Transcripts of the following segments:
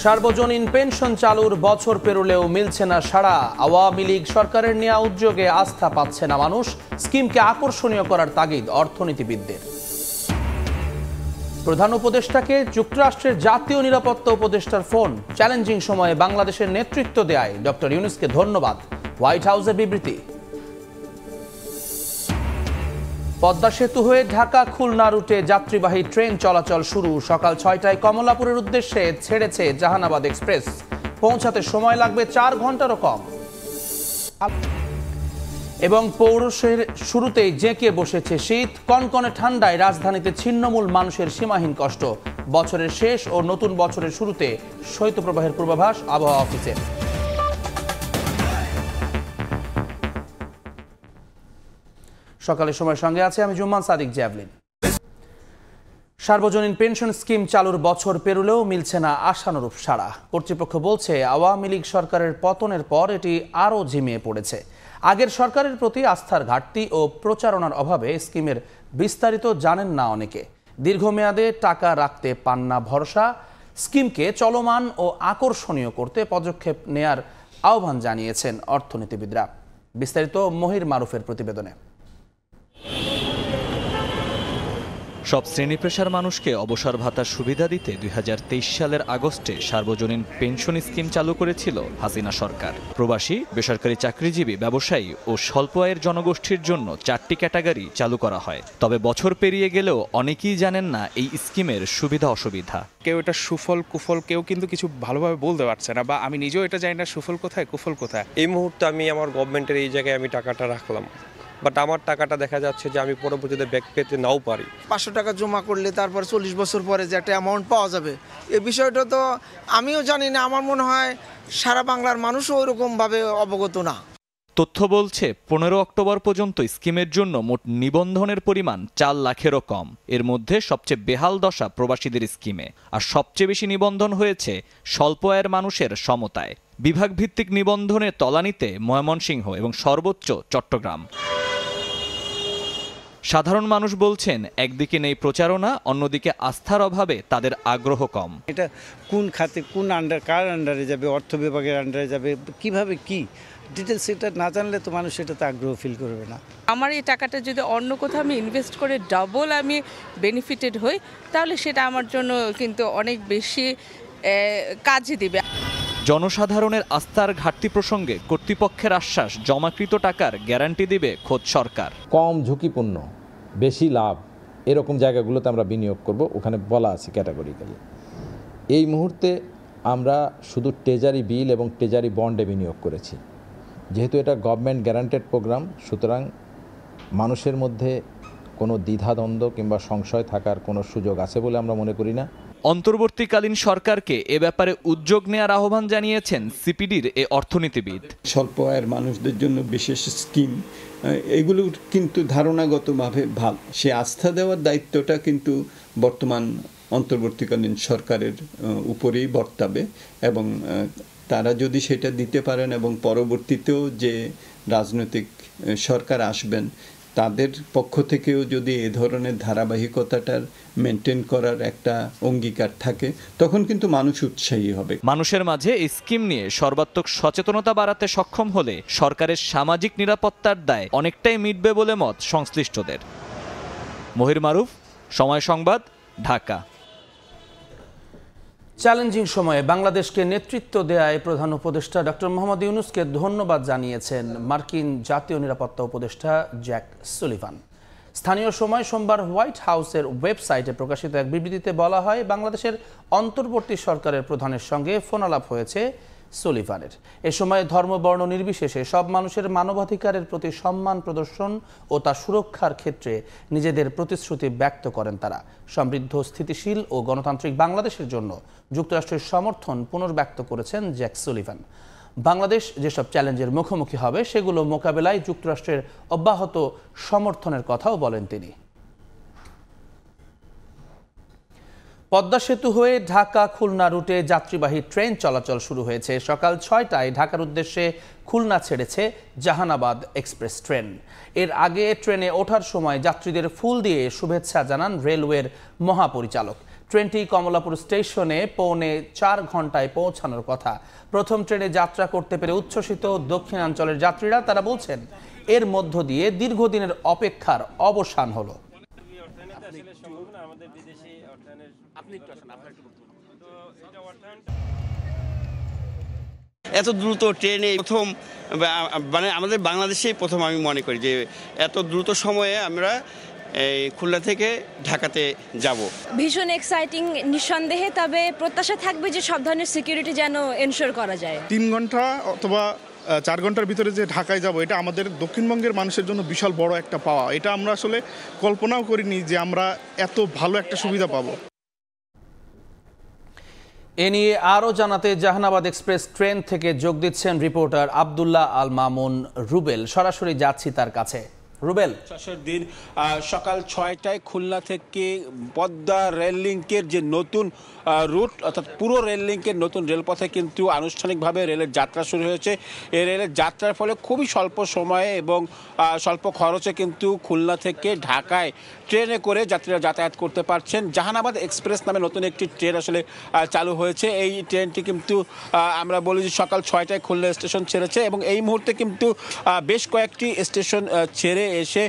সার্বজনীন পেনশন চালুর বছর পেরোলেও মিলছে না সাড়া। আওয়ামী লীগ সরকারের নেওয়া উদ্যোগে আস্থা পাচ্ছে না মানুষ। স্কিমকে আকর্ষণীয় করার তাগিদ অর্থনীতিবিদদের। প্রধান উপদেষ্টাকে যুক্তরাষ্ট্রের জাতীয় নিরাপত্তা উপদেষ্টার ফোন। চ্যালেঞ্জিং সময়ে বাংলাদেশের নেতৃত্ব দেয়ায় ডক্টর ইউনূসকে ধন্যবাদ, হোয়াইট হাউসের বিবৃতি। পদ্মা সেতু হয়ে ঢাকা খুলনা রুটে যাত্রীবাহী ট্রেন চলাচল শুরু। সকাল ৬টায় কমলাপুরের উদ্দেশ্যে ছেড়েছে জাহানাবাদ এক্সপ্রেস। পৌঁছাতে সময় লাগবে ৪ ঘন্টারও কম। এবং পৌরশের শুরুতেই জেঁকে বসেছে শীত। কনকনে ঠান্ডায় রাজধানীতে ছিন্নমূল মানুষের সীমাহীন কষ্ট। বছরের শেষ ও নতুন বছরের শুরুতে শৈত্যপ্রবাহের পূর্বাভাস আবহাওয়া অফিসের। সকালের সময়ের সঙ্গে আছে আমি জুম্মান সাদিক জ্যাভলিন। সার্বজনীন পেনশন স্কিম চালুর বছর পেরোলেও মিলছে না আশানুরূপ সাড়া। কর্তৃপক্ষ বলছে আওয়ামী লীগ সরকারের পতনের পর এটি আরও ঝিমিয়ে পড়েছে। আগের সরকারের প্রতি আস্থার ঘাটতি ও প্রচারণার অভাবে স্কিমের বিস্তারিত জানেন না অনেকে। দীর্ঘমেয়াদে টাকা রাখতে পান না ভরসা। স্কিমকে চলমান ও আকর্ষণীয় করতে পদক্ষেপ নেয়ার আহ্বান জানিয়েছেন অর্থনীতিবিদরা। বিস্তারিত মহির মারুফের প্রতিবেদনে। সব শ্রেণী পেশার মানুষকে অবসর ভাতার সুবিধা দিতে ২০২৩ সালের আগস্টে সার্বজনীন পেনশন স্কিম চালু করেছিল হাসিনা সরকার। প্রবাসী, বেসরকারি চাকরিজীবী, ব্যবসায়ী ও স্বল্প আয়ের জনগোষ্ঠীর জন্য ৪টি ক্যাটাগরি চালু করা হয়। তবে বছর পেরিয়ে গেলেও অনেকেই জানেন না এই স্কিমের সুবিধা অসুবিধা। কেউ এটা সুফল কুফল কেউ কিন্তু কিছু ভালোভাবে বলতে পারছে না, বা আমি নিজেও এটা জানি না সুফল কোথায় কুফল কোথায়। এই মুহূর্তে আমি আমার গভর্নমেন্টের এই জায়গায় আমি টাকাটা রাখলাম, বাট আমার টাকাটা দেখা যাচ্ছে যে আমি পরবর্তীতে ব্যাক পেতে নাও পারি। ৫০০ টাকা জমা করলে তারপর ৪০ বছর পরে যে একটা অ্যামাউন্ট পাওয়া যাবে, এই বিষয়টা তো আমিও জানি না। আমার মনে হয় সারা বাংলার মানুষও ওইরকমভাবে অবগত না। তথ্য বলছে ১৫ অক্টোবর পর্যন্ত স্কিমের জন্য মোট নিবন্ধনের পরিমাণ ৪ লাখেরও কম। এর মধ্যে সবচেয়ে বেহাল দশা প্রবাসীদের স্কিমে, আর সবচেয়ে বেশি নিবন্ধন হয়েছে স্বল্প আয়ের মানুষের সমতায়। বিভাগ ভিত্তিক নিবন্ধনে তলানিতে ময়মনসিংহ এবং সর্বোচ্চ চট্টগ্রাম। সাধারণ মানুষ বলছেন একদিকে নেই প্রচারণা, অন্যদিকে আস্থার অভাবে তাদের আগ্রহ কম। এটা কোন খাতে, কোন কার আন্ডারে যাবে, অর্থ বিভাগের আন্ডারে যাবে, কিভাবে কি ডিটেলস, এটা না জানলে তো মানুষ এটাতে আগ্রহ ফিল করবে না। আমার এই টাকাটা যদি অন্য কোথাও আমি ইনভেস্ট করে ডাবল আমি বেনিফিটেড হই, তাহলে সেটা আমার জন্য কিন্তু অনেক বেশি কাজে দিবে। জনসাধারণের আস্থার ঘাটতি প্রসঙ্গে কর্তৃপক্ষের আশ্বাস, জমাকৃত টাকার গ্যারান্টি দিবে খোদ সরকার। কম ঝুঁকিপূর্ণ বেশি লাভ এরকম জায়গাগুলোতে আমরা বিনিয়োগ করব, ওখানে বলা আছে ক্যাটাগরিক্যালি। এই মুহূর্তে আমরা শুধু ট্রেজারি বিল এবং ট্রেজারি বন্ডে বিনিয়োগ করেছি। যেহেতু এটা গভর্নমেন্ট গ্যারান্টেড প্রোগ্রাম, সুতরাং মানুষের মধ্যে কোনো দ্বিধাদ্বন্দ্ব কিংবা সংশয় থাকার কোনো সুযোগ আছে বলে আমরা মনে করি না। অন্তর্বর্তীকালীন সরকারকে এ ব্যাপারে উদ্যোগ নেওয়ার আহ্বান জানিয়েছেন সিপিডির এ অর্থনীতিবিদ। স্বল্প আয়ের মানুষদের জন্য বিশেষ স্কিম, এগুলো কিন্তু ধারণাগতভাবে ভালো। সে আস্থা দেওয়ার দায়িত্বটা কিন্তু বর্তমান অন্তর্বর্তীকালীন সরকারের উপরেই বর্তাবে, এবং তারা যদি সেটা দিতে পারেন এবং পরবর্তীতেও যে রাজনৈতিক সরকার আসবেন তাদের পক্ষ থেকেও যদি এ ধরনের ধারাবাহিকতাটার মেনটেন করার একটা অঙ্গীকার থাকে, তখন কিন্তু মানুষ উৎসাহী হবে। মানুষের মাঝে এই স্কিম নিয়ে সর্বাত্মক সচেতনতা বাড়াতে সক্ষম হলে সরকারের সামাজিক নিরাপত্তার দায় অনেকটাই মিটবে বলে মত সংশ্লিষ্টদের। মহির মারুফ, সময় সংবাদ, ঢাকা। চ্যালেঞ্জিং সময়ে বাংলাদেশকে নেতৃত্ব দেয়ায় প্রধান উপদেষ্টা ডক্টর মোহাম্মদ ইউনূসকে ধন্যবাদ জানিয়েছেন মার্কিন জাতীয় নিরাপত্তা উপদেষ্টা জ্যাক সুলিভান। স্থানীয় সময় সোমবার হোয়াইট হাউসের ওয়েবসাইটে প্রকাশিত এক বিবৃতিতে বলা হয়, বাংলাদেশের অন্তর্বর্তী সরকারের প্রধানের সঙ্গে ফোনালাপ হয়েছে সুলিভানের। এ সময় ধর্ম বর্ণ নির্বিশেষে সব মানুষের মানবাধিকারের প্রতি সম্মান প্রদর্শন ও তা সুরক্ষার ক্ষেত্রে নিজেদের প্রতিশ্রুতি ব্যক্ত করেন তারা। সমৃদ্ধ, স্থিতিশীল ও গণতান্ত্রিক বাংলাদেশের জন্য যুক্তরাষ্ট্রের সমর্থন পুনর্ব্যক্ত করেছেন জ্যাক সুলিভান। বাংলাদেশ যেসব চ্যালেঞ্জের মুখোমুখি হবে সেগুলো মোকাবেলায় যুক্তরাষ্ট্রের অব্যাহত সমর্থনের কথাও বলেন তিনি। পদ্মা সেতু হয়ে ঢাকা খুলনা রুটে যাত্রীবাহী ট্রেন চলাচল শুরু হয়েছে। সকাল ৬টায় ঢাকার উদ্দেশ্যে খুলনা ছেড়েছে জাহানাবাদ এক্সপ্রেস ট্রেন। এর আগে ট্রেনে ওঠার সময় যাত্রীদের ফুল দিয়ে শুভেচ্ছা জানান রেলওয়ের মহাপরিচালক। ট্রেনটি কমলাপুর স্টেশনে 3.25 ঘন্টায় পৌঁছানোর কথা। প্রথম ট্রেনে যাত্রা করতে পেরে উচ্ছ্বসিত দক্ষিণাঞ্চলের যাত্রীরা। তারা বলছেন এর মধ্য দিয়ে দীর্ঘদিনের অপেক্ষার অবসান হলো। এত দ্রুত ট্রেনে প্রথম, মানে আমাদের বাংলাদেশেই প্রথম আমি মনে করি যে এত দ্রুত সময়ে আমরা এই খুলনা থেকে ঢাকাতে যাব। ভীষণ এক্সাইটিং নিঃসন্দেহে, তবে প্রত্যাশা থাকবে যে সব ধরনের সিকিউরিটি যেন এনশিওর করা যায়। 3 ঘন্টা অথবা 4 ঘন্টার ভিতরে যে ঢাকায় যাব, এটা আমাদের দক্ষিণবঙ্গের মানুষের জন্য বিশাল বড় একটা পাওয়া। এটা আমরা আসলে কল্পনাও করিনি যে আমরা এত ভালো একটা সুবিধা পাবো। এ নিয়ে আরও জানাতে জাহানাবাদ এক্সপ্রেস ট্রেন থেকে যোগ দিচ্ছেন রিপোর্টার আব্দুল্লাহ আল মামুন রুবেল। সরাসরি যাচ্ছি তার কাছে। রুবেল, দিন সকাল 6টায় খুলনা থেকে পদ্মা রেল লিঙ্কের যে নতুন রুট, অর্থাৎ পুরো রেল লিঙ্কের নতুন রেলপথে কিন্তু আনুষ্ঠানিকভাবে রেলের যাত্রা শুরু হয়েছে। এই রেলের যাত্রার ফলে খুবই স্বল্প সময়ে এবং স্বল্প খরচে কিন্তু খুলনা থেকে ঢাকায় ট্রেনে করে যাত্রীরা যাতায়াত করতে পারছেন। জাহানাবাদ এক্সপ্রেস নামে নতুন একটি ট্রেন আসলে চালু হয়েছে। এই ট্রেনটি কিন্তু আমরা বলি যে সকাল 6টায় খুলনা স্টেশন ছেড়েছে এবং এই মুহূর্তে কিন্তু বেশ কয়েকটি স্টেশন ছেড়ে এসে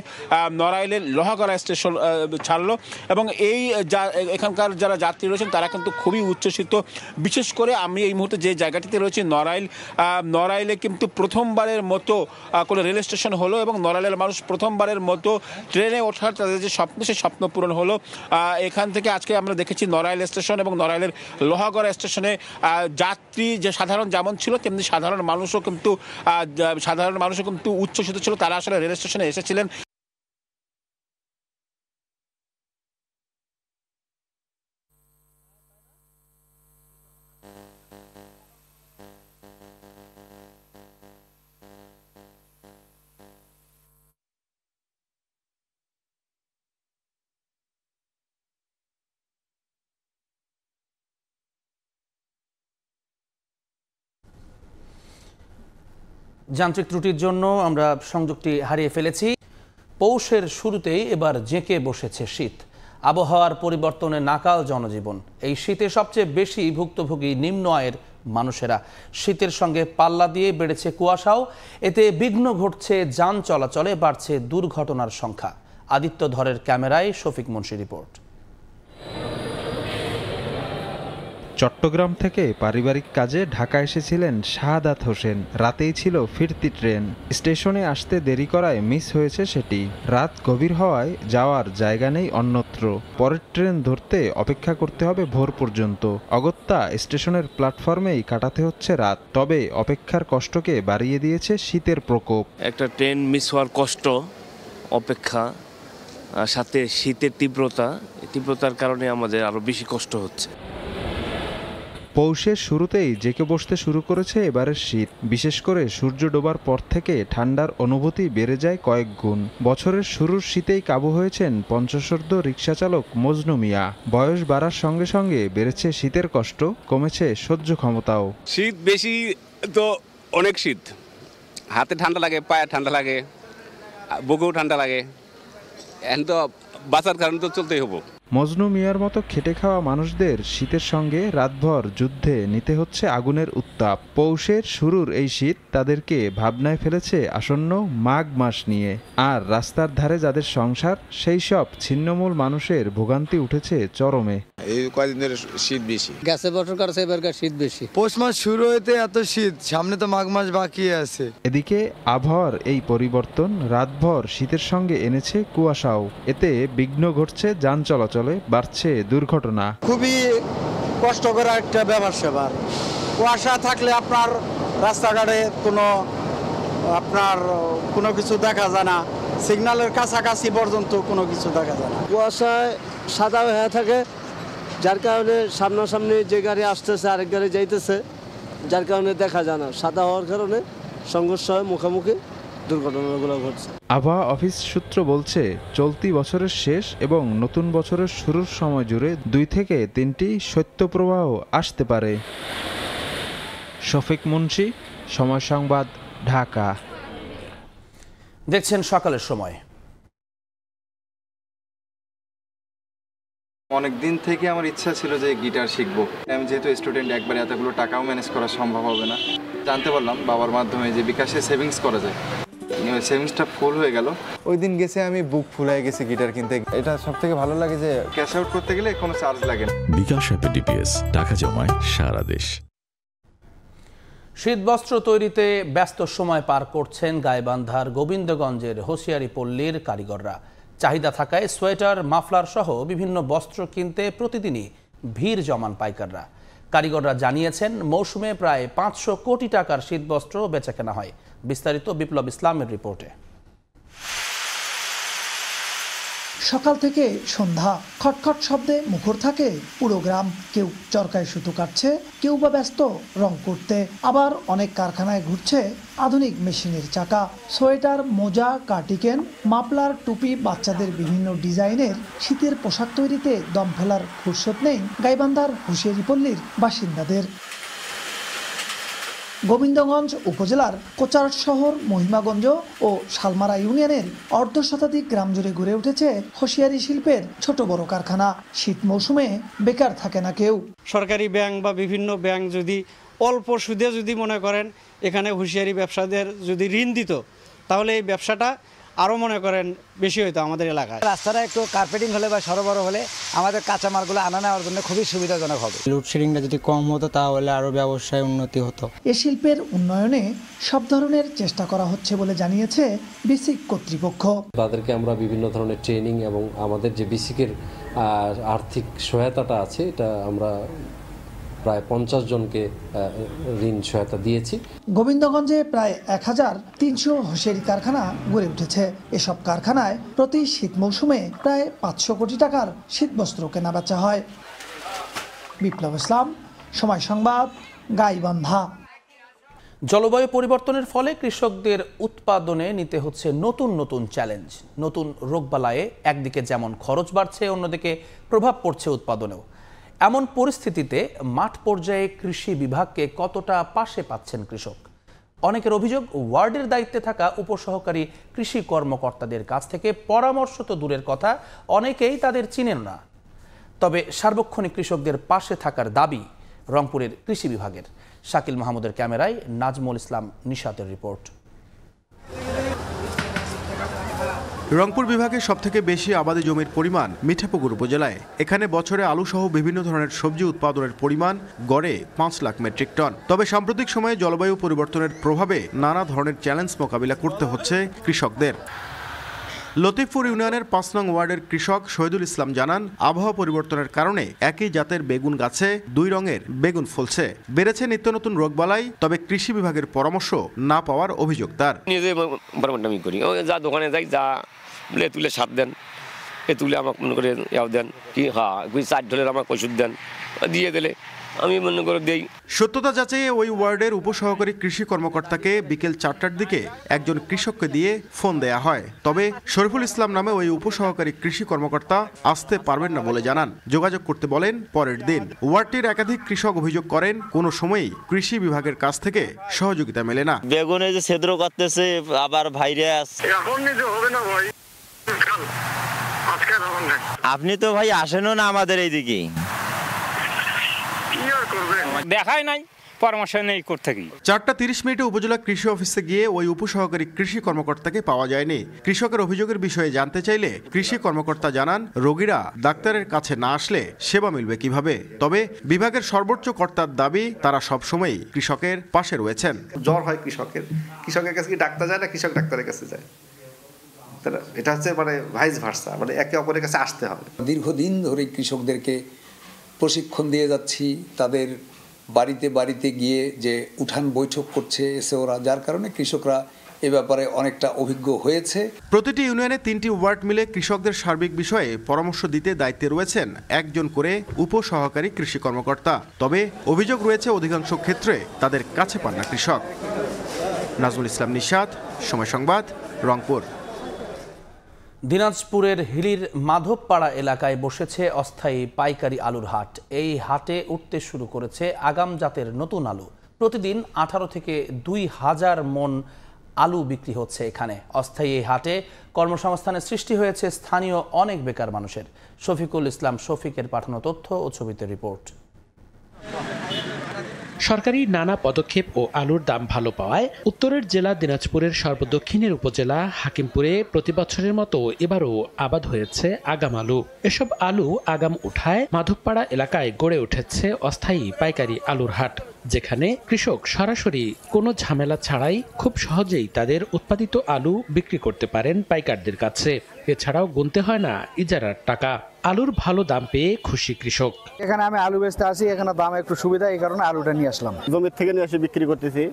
নড়াইলের লোহাগড়া স্টেশন ছাড়লো এবং এখানকার যারা যাত্রী রয়েছেন তারা কিন্তু খুবই উচ্ছ্বসিত। বিশেষ করে আমি এই মুহূর্তে যে জায়গাটিতে রয়েছি নড়াইলে কিন্তু প্রথমবারের মতো কোনো রেল স্টেশন হলো এবং নড়াইলের মানুষ প্রথমবারের মতো ট্রেনে ওঠার তাদের যে স্বপ্ন, সেই স্বপ্ন পূরণ হলো। এখান থেকে আজকে আমরা দেখেছি নড়াইল স্টেশন এবং নড়াইলের লোহাগড়া স্টেশনে যাত্রী যে সাধারণ যেমন ছিল তেমনি সাধারণ মানুষও কিন্তু উচ্ছ্বসিত ছিল। তারা আসলে রেল স্টেশনে এসেছিলেন। যান্ত্রিক ত্রুটির জন্য আমরা সংযোগটি হারিয়ে ফেলেছি। পৌষের শুরুতেই এবার জেঁকে বসেছে শীত। আবহাওয়ার পরিবর্তনে নাকাল জনজীবন। এই শীতে সবচেয়ে বেশি ভুক্তভোগী নিম্ন আয়ের মানুষেরা। শীতের সঙ্গে পাল্লা দিয়ে বেড়েছে কুয়াশাও। এতে বিঘ্ন ঘটছে যান চলাচলে, বাড়ছে দুর্ঘটনার সংখ্যা। আদিত্য ধরের ক্যামেরায় শফিক মুন্সি রিপোর্ট। চট্টগ্রাম থেকে পারিবারিক কাজে ঢাকা এসেছিলেন শাহাদাত হোসেন। রাতেই ছিল ফিরতি ট্রেন। স্টেশনে আসতে দেরি করায় মিস হয়েছে সেটি। রাত গভীর হওয়ায় যাওয়ার জায়গা নেই অন্যত্র। পরের ট্রেন ধরতে অপেক্ষা করতে হবে ভোর পর্যন্ত। অগত্যা স্টেশনের প্ল্যাটফর্মেই কাটাতে হচ্ছে রাত। তবে অপেক্ষার কষ্টকে বাড়িয়ে দিয়েছে শীতের প্রকোপ। একটা ট্রেন মিস হওয়ার কষ্ট, অপেক্ষা, সাথে শীতের তীব্রতার কারণে আমাদের আরো বেশি কষ্ট হচ্ছে। পৌষের শুরুতেই জেঁকে বসতে শুরু করেছে এবারের শীত। বিশেষ করে সূর্য ডোবার পর থেকে ঠান্ডার অনুভূতি বেড়ে যায় কয়েক গুণ। বছরের শুরুর শীতেই কাবু হয়েছেন পঞ্চশর্ধ রিকশা চালক মজনু মিয়া। বয়স বাড়ার সঙ্গে সঙ্গে বেড়েছে শীতের কষ্ট, কমেছে সহ্য ক্ষমতাও। শীত বেশি তো অনেক শীত, হাতে ঠান্ডা লাগে, পায়ে ঠান্ডা লাগে, বুকেও ঠান্ডা লাগে। এখন তো বাঁচার কারণে তো চলতেই হবো। মজনু মিয়ার মতো খেটে খাওয়া মানুষদের শীতের সঙ্গে রাতভর যুদ্ধে নিতে হচ্ছে আগুনের উত্তাপ। পৌষের শুরুর এই শীত তাদেরকে ভাবনায় ফেলেছে আসন্ন মাঘ মাস নিয়ে। আর রাস্তার ধারে যাদের সংসার, সেই সব ছিন্নমূল মানুষের ভোগান্তি উঠেছে চরমে। এই কয়েকদিন ধরে শীত বেশি, গ্যাসে বছর কাটছে, এবারকার শীত বেশি। পৌষ মাস শুরু হইতে এত শীত, সামনে তো মাঘ মাস বাকি আছে। এদিকে আবহাওয়ার এই পরিবর্তন রাতভর শীতের সঙ্গে এনেছে কুয়াশাও। এতে বিঘ্ন ঘটছে যান চলাচলে, বাড়ছে দুর্ঘটনা। খুবই কষ্টকর একটা ব্যাপার সেবার। কুয়াশা থাকলে আপনার রাস্তাঘাটে কোনো কিছু দেখা যায় না, সিগন্যালের কাছাকাছি পর্যন্ত কোনো কিছু দেখা যায় না। কুয়াশায় সাদা হয়ে থাকে, যার কারণে সামনাসামনি যে গাড়ি আসতেছে আরেক গাড়ি যাইতেছে, যার কারণে দেখা যায় না। সাদা হওয়ার কারণে সংঘর্ষ হয়, মুখোমুখি দুর্ঘটনাগুলো ঘটছে। আবহাওয়া অফিস সূত্র বলছে, চলতি বছরের শেষ এবং নতুন বছরের শুরুর সময় জুড়ে 2 থেকে 3টি শৈত্যপ্রবাহ আসতে পারে। শফিক মুন্সি, সময় সংবাদ, ঢাকা। দেখছেন সকালের সময়। অনেক দিন থেকে আমার ইচ্ছা ছিল যে গিটার শিখবো। আমি যেহেতু স্টুডেন্ট, একবারে এতগুলো টাকাও ম্যানেজ করা সম্ভব হবে না। জানতে পারলাম বাবার মাধ্যমে যে বিকাশে সেভিংস করা যায়। সেভিংসটা ফুল হয়ে গেল। ওই দিন গেছে আমি বুক ফুল হয়ে গেছি গিটার কিনতে। এটা সব থেকে ভালো লাগে যে ক্যাশ আউট করতে গেলে কোনো চার্জ লাগে না। বিকাশ অ্যাপে ডিপিএস, টাকা জমায় সারা দেশ। শীতবস্ত্র তৈরিতে ব্যস্ত সময় পার করছেন গাইবান্ধার গোবিন্দগঞ্জের হোসিয়ারি পল্লীর কারিগররা। চাহিদা থাকায় সোয়েটার, মাফলার সহ বিভিন্ন বস্ত্র কিনতে প্রতিদিনই ভিড় জমান পাইকাররা। কারিগররা জানিয়েছেন মৌসুমে প্রায় 500 কোটি টাকার শীতবস্ত্র বেচাকেনা হয়। বিস্তারিত বিপ্লব ইসলামের রিপোর্টে। সকাল থেকে সন্ধ্যা খটখট শব্দে মুখর থাকে পুরো গ্রাম। কেউ চরকায় সুতো কাটছে, কেউ বা ব্যস্ত রং করতে, আবার অনেক কারখানায় ঘুরছে আধুনিক মেশিনের চাকা। সোয়েটার, মোজা, কার্টিকেন, মাফলার, টুপি, বাচ্চাদের বিভিন্ন ডিজাইনের শীতের পোশাক তৈরিতে দম ফেলার ফুরসত নেই গাইবান্ধার হুঁশিয়ারি পল্লীর বাসিন্দাদের। গোবিন্দগঞ্জ উপজেলার কোচার শহর, মহিমাগঞ্জ ও শালমারা ইউনিয়নের অর্ধশতাধিক গ্রাম জুড়ে গড়ে উঠেছে হোসিয়ারি শিল্পের ছোট বড় কারখানা। শীত মৌসুমে বেকার থাকে না কেউ। সরকারি ব্যাংক বা বিভিন্ন ব্যাংক যদি অল্প সুদে যদি মনে করেন এখানে হুঁশিয়ারি ব্যবসাদের যদি ঋণ দিত, তাহলে এই ব্যবসাটা আরও মনে করেন বেশি হইতো আমাদের এলাকায়। রাস্তাটা একটু কার্পেটিং হলে বা সরবরাহ হলে আমাদের কাঁচামালগুলো আনা নেওয়ার জন্য খুবই সুবিধাজনক হবে। লোডশেডিংটা যদি কম হতো তাহলে আরও ব্যবসায় উন্নতি হতো। এ শিল্পের উন্নয়নে সব ধরনের চেষ্টা করা হচ্ছে বলে জানিয়েছে বিসিক কর্তৃপক্ষ। তাদেরকে আমরা বিভিন্ন ধরনের ট্রেনিং এবং আমাদের যে বিসিকের আর্থিক সহায়তাটা আছে, এটা আমরা প্রায় 50 জনকে ঋণ সহায়তা দিয়েছি। গোবিন্দগঞ্জে প্রায় 1300 হোসিয়ারি কারখানা গড়ে উঠেছে। এসব কারখানায় প্রতি শীত মৌসুমে প্রায় 500 কোটি টাকার শীতবস্ত্র কেনা বেচা হয়। বিপ্লব ইসলাম, সময় সংবাদ, গাইবান্ধা। জলবায়ু পরিবর্তনের ফলে কৃষকদের উৎপাদনে নিতে হচ্ছে নতুন নতুন চ্যালেঞ্জ। নতুন রোগবালায়ে একদিকে যেমন খরচ বাড়ছে, অন্যদিকে প্রভাব পড়ছে উৎপাদনেও। এমন পরিস্থিতিতে মাঠ পর্যায়ে কৃষি বিভাগকে কতটা পাশে পাচ্ছেন কৃষক? অনেকের অভিযোগ, ওয়ার্ডের দায়িত্বে থাকা উপসহকারী কৃষি কর্মকর্তাদের কাছ থেকে পরামর্শ তো দূরের কথা, অনেকেই তাদের চিনেন না। তবে সার্বক্ষণিক কৃষকদের পাশে থাকার দাবি রংপুরের কৃষি বিভাগের। শাকিল মাহমুদের ক্যামেরায় নাজমুল ইসলাম নিশাতের রিপোর্ট। রংপুর বিভাগের সবথেকে বেশি আবাদি জমির পরিমাণ মিঠাপুকুর উপজেলায়। এখানে বছরে আলু সহ বিভিন্ন ধরনের সবজি উৎপাদনের পরিমাণ গড়ে 5 লাখ মেট্রিক টন। তবে সাম্প্রতিক সময়ে জলবায়ু পরিবর্তনের প্রভাবে নানা ধরনের চ্যালেঞ্জ মোকাবিলা করতে হচ্ছে কৃষকদের। লতিফপুর ইউনিয়নের 5 নং ওয়ার্ডের কৃষক শহীদুল ইসলাম জানান, আবহাওয়া পরিবর্তনের কারণে একই জাতের বেগুন গাছে 2 রঙের বেগুন ফলছে। বেড়েছে নিত্য নতুন রোগবালাই, তবে কৃষি বিভাগের পরামর্শ না পাওয়ার অভিযোগ তার। নিজে আমি করি, যা দোকানে যাই, যা বলে তুলে সার দেন, এ তুলে আমাকে মনে করে ইয়াও দেন, কি হ্যাঁ $4 আমাকে ওষুধ দেন, দিয়ে দিলে আমি মনে করে দেই। সত্যতা যাচাইয়ে ওই ওয়ার্ডের উপসহকারী কৃষি কর্মকর্তাকে বিকেল 4টার দিকে একজন কৃষককে দিয়ে ফোন দেয়া হয়। তবে শরীফুল ইসলাম নামে ওই উপসহকারী কৃষি কর্মকর্তা আসতে পারবেন না বলে জানান। যোগাযোগ করতে বলেন পরের দিন। ওয়ার্ডটির একাধিক কৃষক অভিযোগ করেন, কোনো সময়ই কৃষি বিভাগের কাছ থেকে সহযোগিতা মেলে না। বেগুনে যে ছিদ্র করতেছে, আবার ভাইরাস, এখন নিজে হবে না ভাই। আপনি তো ভাই আসেনও না আমাদের এইদিকে, দেখাই নাই, পরামর্শ নেই করতে কি। 4:30 উপজেলা কৃষি অফিসে গিয়ে ওই উপসহকারী কৃষি কর্মকর্তাকে পাওয়া যায়নি। কৃষকের অভিযোগের বিষয়ে জানতে চাইলে কৃষি কর্মকর্তা জানান, রোগীরা ডাক্তারের কাছে না আসলে সেবা মিলবে কিভাবে। তবে বিভাগের সর্বোচ্চ কর্তার দাবি, তারা সবসময়ই কৃষকের পাশে রয়েছেন। জ্বর হয় কৃষকের কাছে কি ডাক্তার যায় না, কৃষক ডাক্তারের কাছে যায়? এটা হচ্ছে মানে ভাইস ভার্সা, মানে একে অপরের কাছে আসতে হবে। দীর্ঘদিন ধরে কৃষকদেরকে প্রশিক্ষণ দিয়ে যাচ্ছি, তাদের বাড়িতে বাড়িতে গিয়ে যে উঠান বৈঠক করছে এসেওরা, যার কারণে কৃষকরা এ ব্যাপারে অনেকটা অভিজ্ঞ হয়েছে। প্রতিটি ইউনিয়নে 3টি ওয়ার্ড মিলে কৃষকদের সার্বিক বিষয়ে পরামর্শ দিতে দায়িত্বে রয়েছেন একজন করে উপসহকারী কৃষি কর্মকর্তা। তবে অভিযোগ রয়েছে অধিকাংশ ক্ষেত্রে তাদের কাছে পান না কৃষক। নাজমুল ইসলাম নিশাত, সময় সংবাদ, রংপুর। দিনাজপুরের হিলির মাধবপাড়া এলাকায় বসেছে অস্থায়ী পাইকারি আলুর হাট। এই হাটে উঠতে শুরু করেছে আগাম জাতের নতুন আলু। প্রতিদিন 18 থেকে 2000 মন আলু বিক্রি হচ্ছে এখানে। অস্থায়ী এই হাটে কর্মসংস্থানের সৃষ্টি হয়েছে স্থানীয় অনেক বেকার মানুষের। শফিকুল ইসলাম শফিকের পাঠানো তথ্য ও ছবিতে রিপোর্ট। সরকারি নানা পদক্ষেপ ও আলুর দাম ভালো পাওয়ায় উত্তরের জেলা দিনাজপুরের সর্বদক্ষিণের উপজেলা হাকিমপুরে প্রতি বছরের মতো এবারও আবাদ হয়েছে আগাম আলু। এসব আলু আগাম উঠায় মাধবপাড়া এলাকায় গড়ে উঠেছে অস্থায়ী পাইকারি আলুর হাট, যেখানে কৃষক সরাসরি কোনো ঝামেলা ছাড়াই খুব সহজেই তাদের উৎপাদিত আলু বিক্রি করতে পারেন পাইকারদের কাছে। এছাড়াও গুনতে হয় না ইজারার টাকা। আলুর ভালো দাম পেয়ে খুশি কৃষক। এখানে আমি আলু বেচতে আসি, এখানে দাম একটু সুবিধা, এই কারণে আলুটা নিয়ে আসলাম। জমির থেকে নিয়ে এসে বিক্রি করতেছি,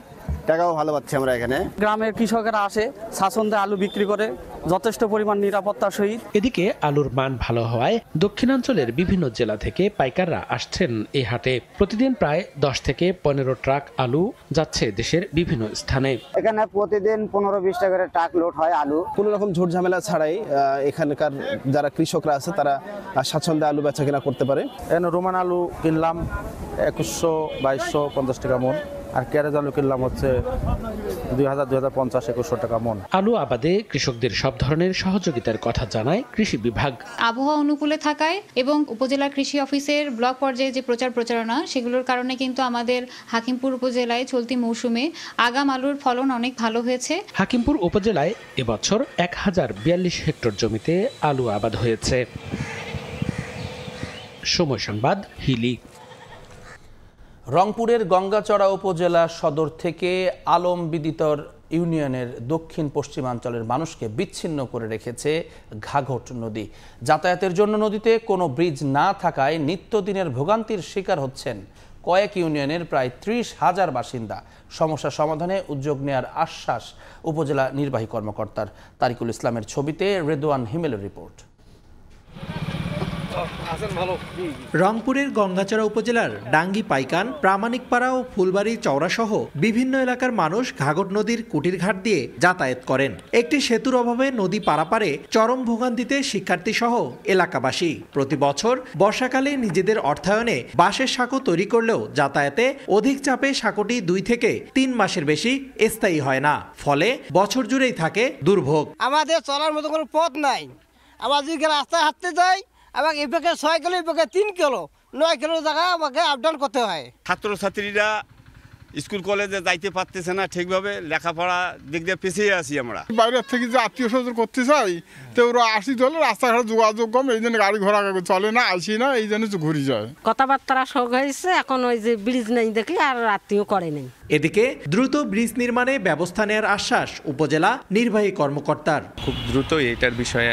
টাকাও ভালো পাচ্ছি আমরা এখানে। গ্রামের কৃষকেরা আসে শাসনদে আলু বিক্রি করে যথেষ্ট পরিমাণ নিরাপত্তার সহিত। এদিকে আলুর মান ভালো হওয়ায় দক্ষিণাঞ্চলের বিভিন্ন জেলা থেকে পাইকাররা আসছেন এই হাটে। প্রতিদিন প্রায় 10 থেকে 15 ট্রাক আলু যাচ্ছে দেশের বিভিন্ন স্থানে। এখানে প্রতিদিন 15-20 টাকা করে ট্রাক লোড হয় আলু। কোনো রকম ঝুট ঝামেলা ছাড়াই এখানকার যারা কৃষকরা আছে তারা স্বাচ্ছন্দ্যে আলু বেচা কেনা করতে পারে। এখানে রোমান আলু কিনলাম 2100-2250 টাকা মন, আর ক্যারেজ আলু কিনলাম হচ্ছে 2000-2050-2100 টাকা মন। আলু আবাদে কৃষকদের সব ধরনের সহযোগিতার কথা জানায় কৃষি বিভাগ। আবহাওয়া অনুকূলে থাকায় এবং উপজেলা কৃষি অফিসের ব্লক পর্যায়ে যে প্রচারণা সেগুলোর কারণে কিন্তু আমাদের হাকিমপুর উপজেলায় চলতি মৌসুমে আগাম আলুর ফলন অনেক ভালো হয়েছে। হাকিমপুর উপজেলায় এবছর 1042 হেক্টর জমিতে আলু আবাদ হয়েছে। সময় সংবাদ, হিলি। রংপুরের গঙ্গাচড়া উপজেলা সদর থেকে আলম বিদিতর ইউনিয়নের দক্ষিণ পশ্চিমাঞ্চলের মানুষকে বিচ্ছিন্ন করে রেখেছে ঘাঘট নদী। যাতায়াতের জন্য নদীতে কোনো ব্রিজ না থাকায় নিত্যদিনের ভোগান্তির শিকার হচ্ছেন কয়েক ইউনিয়নের প্রায় 30,000 বাসিন্দা। সমস্যা সমাধানে উদ্যোগ নেয়ার আশ্বাস উপজেলা নির্বাহী কর্মকর্তার। তারিকুল ইসলামের ছবিতে রেদওয়ান হিমেলের রিপোর্ট। রংপুরের গঙ্গাচড়া উপজেলার ডাঙ্গি পাইকান, প্রামাণিকপাড়া ও ফুলবাড়ি চওড়াসহ বিভিন্ন এলাকার মানুষ ঘাঘট নদীর কুটিরঘাট দিয়ে যাতায়াত করেন। একটি সেতুর অভাবে নদী পারাপারে চরম ভোগান্তিতে শিক্ষার্থী সহ এলাকাবাসী। প্রতি বছর বর্ষাকালে নিজেদের অর্থায়নে বাঁশের সাঁকো তৈরি করলেও যাতায়াতে অধিক চাপে সাঁকোটি 2 থেকে 3 মাসের বেশি স্থায়ী হয় না, ফলে বছর জুড়েই থাকে দুর্ভোগ। আমাদের চলার মতো কোনো পথ নাই। আবার যদি রাস্তায় হাঁটতে যাই, আবার এই পক্ষে 6 কিলো, এই পক্ষে 3 কিলো, 9 কিলো জায়গা আমাকে আপ ডাউন করতে হয়। ছাত্রছাত্রীরা স্কুল কলেজে যাইতে পারতেছে না ঠিকভাবে, লেখাপড়া দিক দিয়ে পিছিয়ে আছি আমরা। বাইরের থেকে যে আত্মীয় স্বজন করতে চাই তো ওরা আসি চলে, রাস্তাঘাটে যোগাযোগ কম, এই জন্য গাড়ি ঘোড়া চলে না, আসি না, এই জন্য ঘুরি যায়। কথাবার্তা শোক হয়েছে, এখন ওই যে ব্রিজ নেই দেখি আর আত্মীয় করে নেই। এদিকে দ্রুত ব্রিজ নির্মাণে ব্যবস্থা নেওয়ার আশ্বাস উপজেলা নির্বাহী কর্মকর্তার। খুব দ্রুত এটার বিষয়ে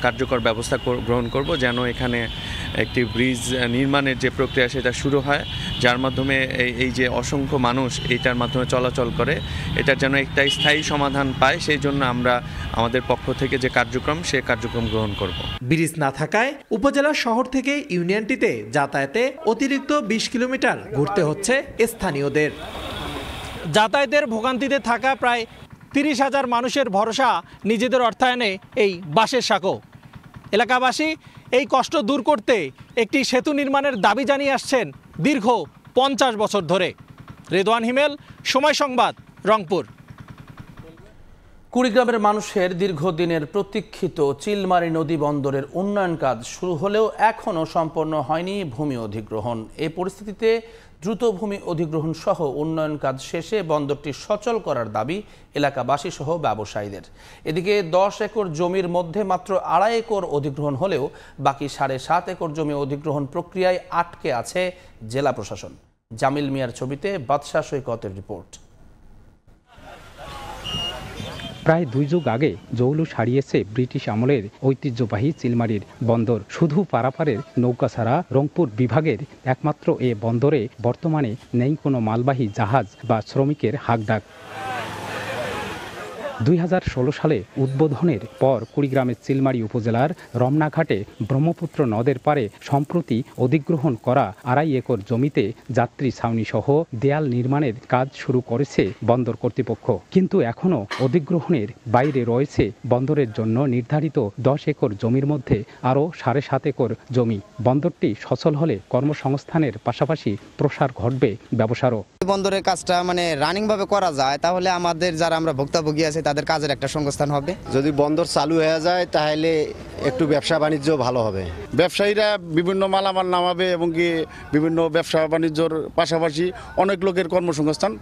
কার্যকর ব্যবস্থা গ্রহণ করব, যেন এখানে একটি ব্রিজ নির্মাণের যে প্রক্রিয়া সেটা শুরু হয়, যার মাধ্যমে এই যে অসংখ্য মানুষ এইটার মাধ্যমে চলাচল করে, এটার যেন একটা স্থায়ী সমাধান পায়, সেই জন্য আমরা আমাদের পক্ষ থেকে যে কার্যক্রম সে কার্যক্রম গ্রহণ করব। ব্রিজ না থাকায় উপজেলা শহর থেকে ইউনিয়নটিতে যাতায়াতে অতিরিক্ত 20 কিলোমিটার ঘুরতে হচ্ছে স্থানীয়দের। যাতায়াতের ভোগান্তিতে থাকা প্রায় 30,000 মানুষের ভরসা নিজেদের অর্থায়নে এই বাঁশের সাঁকো। এলাকাবাসী এই কষ্ট দূর করতে একটি সেতু নির্মাণের দাবি জানিয়ে আসছেন দীর্ঘ 50 বছর ধরে। রেদওয়ান হিমেল, সময় সংবাদ, রংপুর। কুড়িগ্রামের মানুষের দীর্ঘদিনের প্রতীক্ষিত চিলমারী নদী বন্দরের উন্নয়ন কাজ শুরু হলেও এখনও সম্পন্ন হয়নি ভূমি অধিগ্রহণ। এই পরিস্থিতিতে দ্রুত ভূমি অধিগ্রহণ সহ উন্নয়ন কাজ শেষে বন্দরটি সচল করার দাবি এলাকাবাসী সহ ব্যবসায়ীদের। এদিকে 10 একর জমির মধ্যে মাত্র 2.5 একর অধিগ্রহণ হলেও বাকি 7.5 একর জমি অধিগ্রহণ প্রক্রিয়ায় আটকে আছে জেলা প্রশাসন। জামিল মিয়ার ছবিতে বাদশা সৈকতের রিপোর্ট। প্রায় 2 যুগ আগে জৌলুস হারিয়েছে ব্রিটিশ আমলের ঐতিহ্যবাহী চিলমারির বন্দর। শুধু পারাপারের নৌকা ছাড়া রংপুর বিভাগের একমাত্র এ বন্দরে বর্তমানে নেই কোনো মালবাহী জাহাজ বা শ্রমিকের হাঁকডাক। 2016 সালে উদ্বোধনের পর কুড়িগ্রামের চিলমারী উপজেলার রমনাঘাটে ব্রহ্মপুত্র নদের পারে সম্প্রতি অধিগ্রহণ করা 2.5 একর জমিতে যাত্রী ছাউনি সহ দেয়াল নির্মাণের কাজ শুরু করেছে বন্দর কর্তৃপক্ষ। কিন্তু এখনও অধিগ্রহণের বাইরে রয়েছে বন্দরের জন্য নির্ধারিত 10 একর জমির মধ্যে আরও 7.5 একর জমি। বন্দরটি সচল হলে কর্মসংস্থানের পাশাপাশি প্রসার ঘটবে ব্যবসারও। বন্দরের কাজটা মানে রানিং ভাবে করা যায় তাহলে আমাদের যারা আমরা ভুক্তভোগী আছে তাদের কাজের একটা সংস্থান হবে। যদি বন্দর চালু হয়ে যায় তাহলে একটু ব্যবসা বাণিজ্য ভালো হবে, ব্যবসায়ীরা বিভিন্ন মালামাল নামাবে এবং কি বিভিন্ন ব্যবসা বাণিজ্যর পাশাপাশি অনেক লোকের কর্মসংস্থান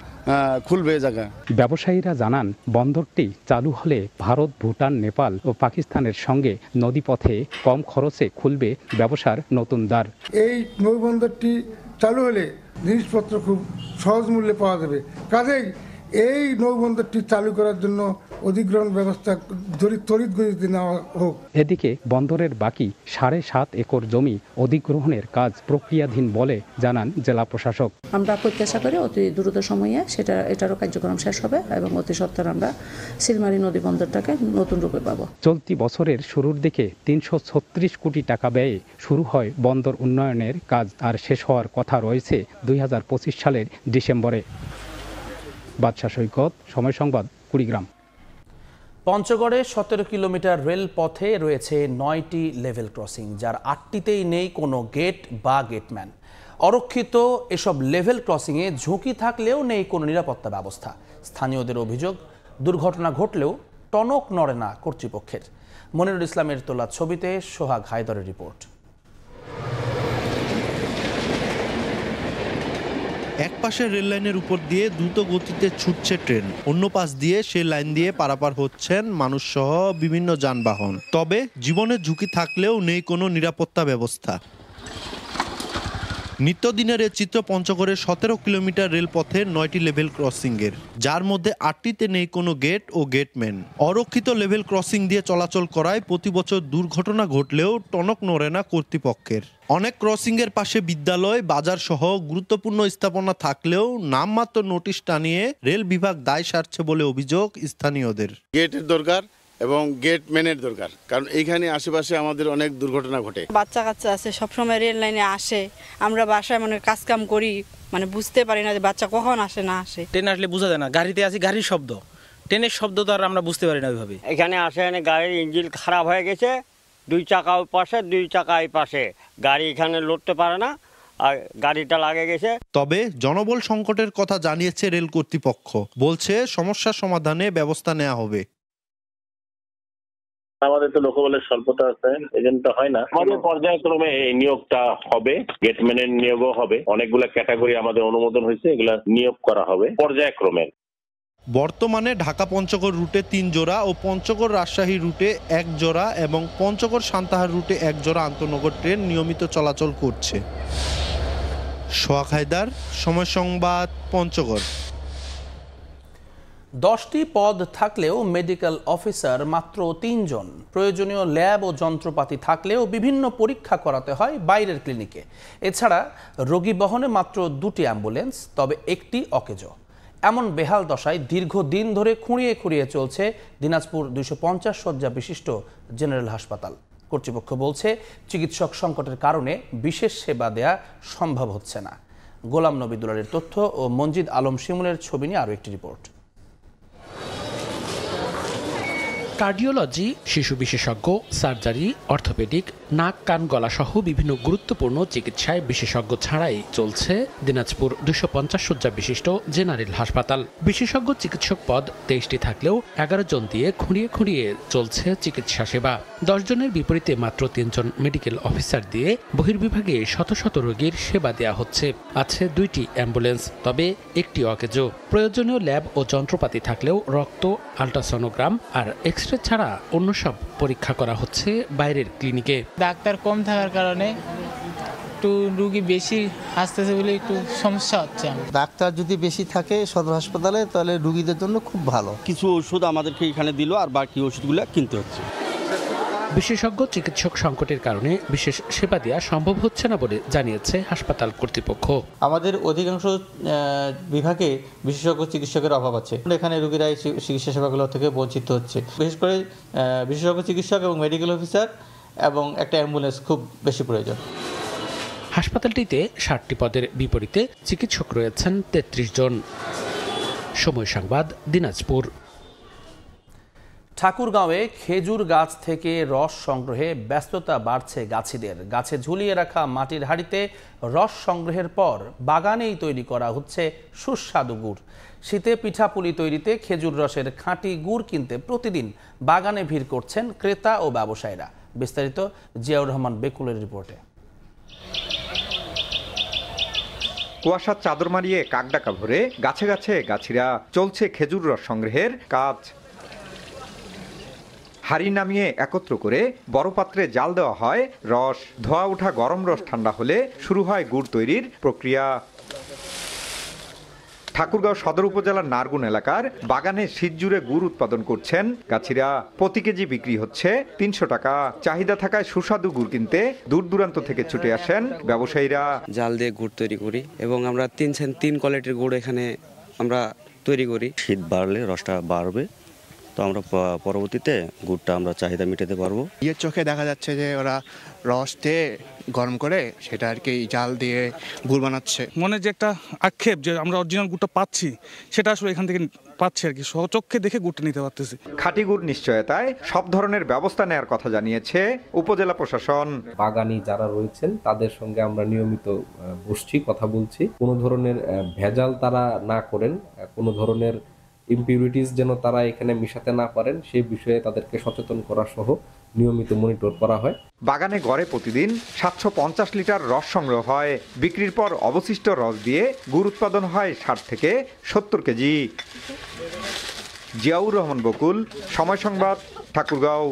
খুলবে জায়গা। ব্যবসায়ীরা জানান বন্দরটি চালু হলে ভারত, ভুটান, নেপাল ও পাকিস্তানের সঙ্গে নদীপথে কম খরচে খুলবে ব্যবসার নতুন দ্বার। এই নৌবন্দরটি চালু হলে জিনিসপত্র খুব সহজ মূল্যে পাওয়া যাবে। কাজেই এই নৌবন্দরটি চালু করার জন্য অধিগ্রহণ ব্যবস্থা তড়িৎ গতিতে নেওয়া হোক। এদিকে বন্দরের বাকি 7.5 একর জমি অধিগ্রহণের কাজ প্রক্রিয়াধীন বলে জানান জেলা প্রশাসক। আমরা প্রত্যাশা করি অতি দ্রুত সময়ে এটারও কার্যক্রম শেষ হবে এবং অতি সত্বর আমরা চিলমারী নদী বন্দরটাকে নতুন রূপে পাবো। চলতি বছরের শুরুর দিকে 336 কোটি টাকা ব্যয়ে শুরু হয় বন্দর উন্নয়নের কাজ, আর শেষ হওয়ার কথা রয়েছে 2025 সালের ডিসেম্বরে। বাদশা সৈকত, সময় সংবাদ, কুড়িগ্রাম। পঞ্চগড়ে 17 কিলোমিটার রেল পথে রয়েছে 9টি লেভেল ক্রসিং, যার 8টিতেই নেই কোনো গেট বা গেটম্যান। অরক্ষিত এসব লেভেল ক্রসিংয়ে ঝুঁকি থাকলেও নেই কোনো নিরাপত্তা ব্যবস্থা। স্থানীয়দের অভিযোগ, দুর্ঘটনা ঘটলেও টনক নড়ে না কর্তৃপক্ষের। মনিরুল ইসলামের তোলা ছবিতে সোহাগ হায়দরের রিপোর্ট। এক পাশে রেল লাইনের উপর দিয়ে দ্রুত গতিতে ছুটছে ট্রেন, অন্য পাশ দিয়ে সে লাইন দিয়ে পারাপার হচ্ছেন মানুষ সহ বিভিন্ন যানবাহন। তবে জীবনের ঝুঁকি থাকলেও নেই কোনো নিরাপত্তা ব্যবস্থা। নিত্যদিনের এ চিত্র পঞ্চগড়ের 17 কিলোমিটার রেলপথের 9টি লেভেল ক্রসিংয়ের, যার মধ্যে 8টিতে নেই কোনো গেট ও গেটম্যান। অরক্ষিত লেভেল ক্রসিং দিয়ে চলাচল করায় প্রতি বছর দুর্ঘটনা ঘটলেও টনক নড়ে না কর্তৃপক্ষের। অনেক ক্রসিংয়ের পাশে বিদ্যালয়, বাজার সহ গুরুত্বপূর্ণ স্থাপনা থাকলেও নামমাত্র নোটিশ টানিয়ে রেল বিভাগ দায় সারছে বলে অভিযোগ স্থানীয়দের। গেটের দরকার এবং গেটম্যানের দরকার, কারণ এইখানে আশেপাশে আমাদের অনেক দুর্ঘটনা ঘটে। বাচ্চা কাচ্চা আছে, সবসময় রেল লাইনে আসে, আমরা বাসায় কাজ কাম করি, বুঝতে পারি না যে বাচ্চা কখন আসে না আসে। ট্রেন আসলে বোঝা যায় না, গাড়িতে আসি গাড়ির শব্দ, ট্রেনের শব্দ তো আর আমরা বুঝতে পারি না ওইভাবে। এখানে আসে গাড়ির ইঞ্জিন খারাপ হয়ে গেছে, 2 চাকা ওই পাশে 2 চাকা এই পাশে, গাড়ি এখানে লড়তে পারে না আর গাড়িটা লাগে গেছে। তবে জনবল সংকটের কথা জানিয়েছে রেল কর্তৃপক্ষ, বলছে সমস্যার সমাধানে ব্যবস্থা নেওয়া হবে। আমাদের তো লোকবলের স্বল্পতা আছে, এজন্য হয় না। আমাদের পর্যায়ক্রমে এই নিয়োগটা হবে, গেটম্যানের নিয়োগও হবে। অনেকগুলো ক্যাটাগরি আমাদের অনুমোদন হয়েছে, এগুলা নিয়োগ করা হবে পর্যায়ক্রমে। বর্তমানে ঢাকা পঞ্চগড় রুটে 3 জোড়া ও পঞ্চগড় রাজশাহী রুটে 1 জোড়া এবং পঞ্চগড় সান্তাহার রুটে 1 জোড়া আন্তঃনগর ট্রেন নিয়মিত চলাচল করছে। সোহাগ হায়দার, সময় সংবাদ, পঞ্চগড়। 10টি পদ থাকলেও মেডিকেল অফিসার মাত্র 3 জন। প্রয়োজনীয় ল্যাব ও যন্ত্রপাতি থাকলেও বিভিন্ন পরীক্ষা করাতে হয় বাইরের ক্লিনিকে। এছাড়া রোগী বহনে মাত্র 2টি অ্যাম্বুলেন্স, তবে একটি অকেজো। এমন বেহাল দশায় দীর্ঘদিন ধরে খুঁড়িয়ে খুঁড়িয়ে চলছে দিনাজপুর 250 শয্যা বিশিষ্ট জেনারেল হাসপাতাল। কর্তৃপক্ষ বলছে চিকিৎসক সংকটের কারণে বিশেষ সেবা দেয়া সম্ভব হচ্ছে না। গোলাম নবী দুলারের তথ্য ও মঞ্জিদ আলম শিমুলের ছবি নিয়ে আরও একটি রিপোর্ট। কার্ডিওলজি, শিশু বিশেষজ্ঞ, সার্জারি, অর্থোপেডিক, নাক, কান, গলা সহ বিভিন্ন গুরুত্বপূর্ণ চিকিৎসায় বিশেষজ্ঞ ছাড়াই চলছে দিনাজপুর 250 শয্যা বিশিষ্ট জেনারেল হাসপাতাল। বিশেষজ্ঞ চিকিৎসক পদ 23টি থাকলেও 11 জন দিয়ে খুঁড়িয়ে খুঁড়িয়ে চলছে চিকিৎসা সেবা। 10 জনের বিপরীতে মাত্র 3 জন মেডিকেল অফিসার দিয়ে বহির্বিভাগে শত শত রোগীর সেবা দেয়া হচ্ছে। আছে 2টি অ্যাম্বুলেন্স, তবে একটি অকেজো। প্রয়োজনীয় ল্যাব ও যন্ত্রপাতি থাকলেও রক্ত, আল্ট্রাসোনোগ্রাম আর এক্সরে ছাড়া অন্য সব পরীক্ষা করা হচ্ছে বাইরের ক্লিনিকে। ডাক্তার কম থাকার কারণে একটু রোগী বেশি আসতেছে বলে একটু সমস্যা হচ্ছে। ডাক্তার যদি বেশি থাকে সদর হাসপাতালে তাহলে রোগীদের জন্য খুব ভালো। কিছু ওষুধ আমাদেরকে এখানে দিল আর বাকি ওষুধগুলো কিনতে হচ্ছে। বিশেষজ্ঞ চিকিৎসক সংকটের কারণে বিশেষ সেবা দেওয়া সম্ভব হচ্ছে না বলে জানিয়েছে হাসপাতাল কর্তৃপক্ষ। আমাদের অধিকাংশ বিভাগে বিশেষজ্ঞ চিকিৎসকের অভাব আছে, এখানে রোগীরা চিকিৎসা সেবাগুলো থেকে বঞ্চিত হচ্ছে। বিশেষ করে বিশেষজ্ঞ চিকিৎসক এবং মেডিকেল অফিসার এবং একটা অ্যাম্বুলেন্স খুব বেশি প্রয়োজন। হাসপাতালটিতে 60টি পদের বিপরীতে চিকিৎসক রয়েছেন 33 জন। সময় সংবাদ, দিনাজপুর। ঠাকুরগাঁওয়ে খেজুর গাছ থেকে রস সংগ্রহে ব্যস্ততা বাড়ছে গাছিদের। গাছে ঝুলিয়ে রাখা মাটির হাঁড়িতে রস সংগ্রহের পর বাগানেই তৈরি করা হচ্ছে সুস্বাদু গুড়। শীতে পিঠাপুলি তৈরিতে খেজুর রসের খাঁটি গুড় কিনতে প্রতিদিন বাগানে ভিড় করছেন ক্রেতা ও ব্যবসায়ীরা। বিস্তারিত জিয়াউর রহমান বেকুলের রিপোর্টে। কুয়াশার চাদর মারিয়ে কাকডাকা ভরে গাছে গাছে গাছিরা চলছে খেজুর রস সংগ্রহের কাজ। হাড়ি নামিয়ে একত্র করে বড় পাত্রে জাল দেওয়া হয় রস। ধোয়া ওঠা গরম রস ঠান্ডা হলে শুরু হয় গুড় তৈরির প্রক্রিয়া। ঠাকুরগাঁও সদর উপজেলার নারগুন এলাকার বাগানে শীত জুড়ে গুড় উৎপাদন করছেন গাছিরা। প্রতি কেজি বিক্রি হচ্ছে 300 টাকা। চাহিদা থাকায় সুস্বাদু গুড় কিনতে দূর দূরান্ত থেকে ছুটে আসেন ব্যবসায়ীরা। জাল দিয়ে গুড় তৈরি করি এবং আমরা 3 কোয়ালিটির গুড় এখানে আমরা তৈরি করি। শীত বাড়লে রসটা বাড়বে, তো আমরা পরবর্তীতে গুড়টা আমরা চাহিদা মেটাতে পারবো। ইয়ের চোখে দেখা যাচ্ছে যে ওরা রস দিয়ে গরম করে সেটা আর কি জাল দিয়ে গুড় বানাচ্ছে। মনে যে একটা আক্ষেপ যে আমরা অরিজিনাল গুড়টা পাচ্ছি, সেটা আসলে এখান থেকে পাচ্ছি আর কি, চোখে দেখে গুড়টা নিতে পারতেছি। খাঁটি গুড় নিশ্চয়তায় সব ধরনের ব্যবস্থা নেওয়ার কথা জানিয়েছে উপজেলা প্রশাসন। বাগানি যারা রয়েছেন তাদের সঙ্গে আমরা নিয়মিত বসছি, কথা বলছি। কোনো ধরনের ভেজাল তারা না করেন, কোনো ধরনের ইমপিউরিটিস যেন তারা এখানে মিশাতে না পারেন সেই বিষয়ে তাদেরকে সচেতন করা সহ নিয়মিত মনিটর করা হয়। বাগানে গড়ে প্রতিদিন 750 লিটার রস সংগ্রহ হয়। বিক্রির পর অবশিষ্ট রস দিয়ে গুড় উৎপাদন হয় 60 থেকে 70 কেজি। জিয়াউর রহমান বকুল, সময় সংবাদ, ঠাকুরগাঁও।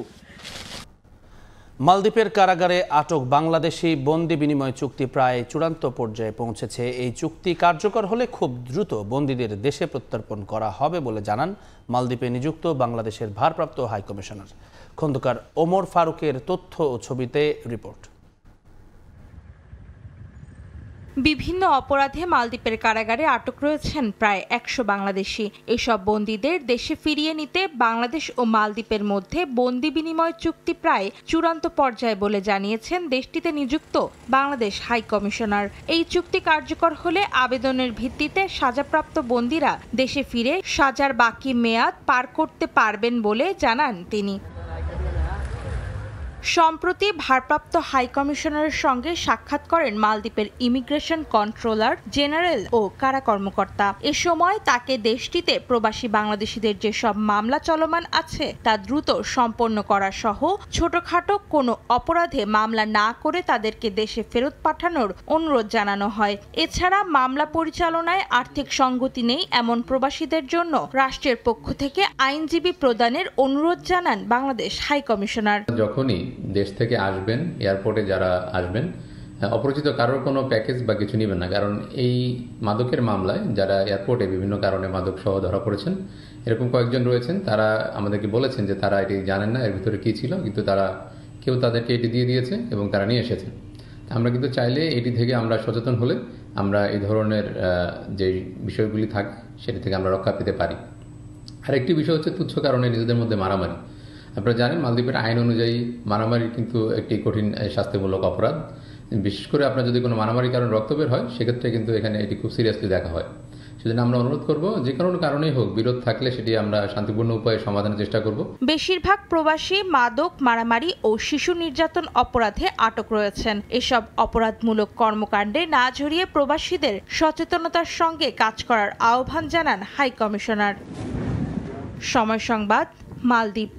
মালদ্বীপের কারাগারে আটক বাংলাদেশি বন্দি বিনিময় চুক্তি প্রায় চূড়ান্ত পর্যায়ে পৌঁছেছে। এই চুক্তি কার্যকর হলে খুব দ্রুত বন্দীদের দেশে প্রত্যর্পণ করা হবে বলে জানান মালদ্বীপে নিযুক্ত বাংলাদেশের ভারপ্রাপ্ত হাইকমিশনার। খন্দকার ওমর ফারুকের তথ্য ও ছবিতে রিপোর্ট। বিভিন্ন অপরাধে মালদ্বীপের কারাগারে আটক রয়েছেন প্রায় 100 বাংলাদেশি। এসব বন্দীদের দেশে ফিরিয়ে নিতে বাংলাদেশ ও মালদ্বীপের মধ্যে বন্দি বিনিময় চুক্তি প্রায় চূড়ান্ত পর্যায়ে বলে জানিয়েছেন দেশটিতে নিযুক্ত বাংলাদেশ হাই কমিশনার। এই চুক্তি কার্যকর হলে আবেদনের ভিত্তিতে সাজাপ্রাপ্ত বন্দীরা দেশে ফিরে সাজার বাকি মেয়াদ পার করতে পারবেন বলে জানান তিনি। সম্প্রতি ভারপ্রাপ্ত হাই কমিশনারের সঙ্গে সাক্ষাৎ করেন মালদ্বীপের ইমিগ্রেশন কন্ট্রোলার জেনারেল ও কারা কর্মকর্তা। এ সময় তাকে দেশটিতে প্রবাসী বাংলাদেশিদের যেসব মামলা চলমান আছে তা দ্রুত সম্পন্ন করা সহ ছোটখাটো কোনো অপরাধে মামলা না করে তাদেরকে দেশে ফেরত পাঠানোর অনুরোধ জানানো হয়। এছাড়া মামলা পরিচালনায় আর্থিক সংগতি নেই এমন প্রবাসীদের জন্য রাষ্ট্রের পক্ষ থেকে আইনজীবী প্রদানের অনুরোধ জানান বাংলাদেশ হাই কমিশনার। যখনই দেশ থেকে আসবেন, এয়ারপোর্টে যারা আসবেন, অপরিচিত কারোর কোনো প্যাকেজ বা কিছু নেবেন না, কারণ এই মাদকের মামলায় যারা এয়ারপোর্টে বিভিন্ন কারণে মাদক সহ ধরা পড়েছেন, এরকম কয়েকজন রয়েছেন, তারা আমাদেরকে বলেছেন যে তারা এটি জানেন না এর ভিতরে কী ছিল, কিন্তু কেউ তাদেরকে এটি দিয়ে দিয়েছে এবং তারা নিয়ে এসেছেন। আমরা কিন্তু চাইলে এটি থেকে আমরা সচেতন হলে আমরা এই ধরনের যে বিষয়গুলি থাকে সেটি থেকে আমরা রক্ষা পেতে পারি। আর একটি বিষয় হচ্ছে তুচ্ছ কারণে নিজেদের মধ্যে মারামারি। আপনারা জানেন মালদ্বীপের আইন অনুযায়ী মারামারি কিন্তু একটি কঠিন শাস্তিমূলক অপরাধ। বিশেষ করে আপনার যদি কোনো মারামারির কারণে রক্ত বের হয় সেক্ষেত্রে কিন্তু এখানে এটি খুব সিরিয়াসলি দেখা হয়। সেজন্য আমরা অনুরোধ করব যে কোনো কারণেই হোক বিরোধ থাকলে সেটি আমরা শান্তিপূর্ণ উপায়ে সমাধানের চেষ্টা করব। বেশিরভাগ প্রবাসী মাদক, মারামারি ও শিশু নির্যাতন অপরাধে আটক রয়েছেন। এসব অপরাধমূলক কর্মকাণ্ডে না জড়িয়ে প্রবাসীদের সচেতনতার সঙ্গে কাজ করার আহ্বান জানান হাই কমিশনার। সময় সংবাদ, মালদ্বীপ।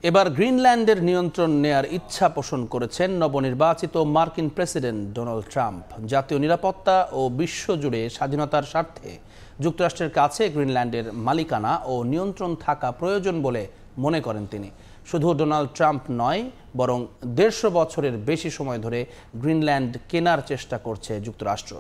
এবার গ্রিনল্যান্ডের নিয়ন্ত্রণ নেয়ার ইচ্ছা পোষণ করেছেন নবনির্বাচিত মার্কিন প্রেসিডেন্ট ডোনাল্ড ট্রাম্প। জাতীয় নিরাপত্তা ও বিশ্বজুড়ে স্বাধীনতার স্বার্থে যুক্তরাষ্ট্রের কাছে গ্রিনল্যান্ডের মালিকানা ও নিয়ন্ত্রণ থাকা প্রয়োজন বলে মনে করেন তিনি। শুধু ডোনাল্ড ট্রাম্প নয়, বরং 150 বছরের বেশি সময় ধরে গ্রিনল্যান্ড কেনার চেষ্টা করছে যুক্তরাষ্ট্র।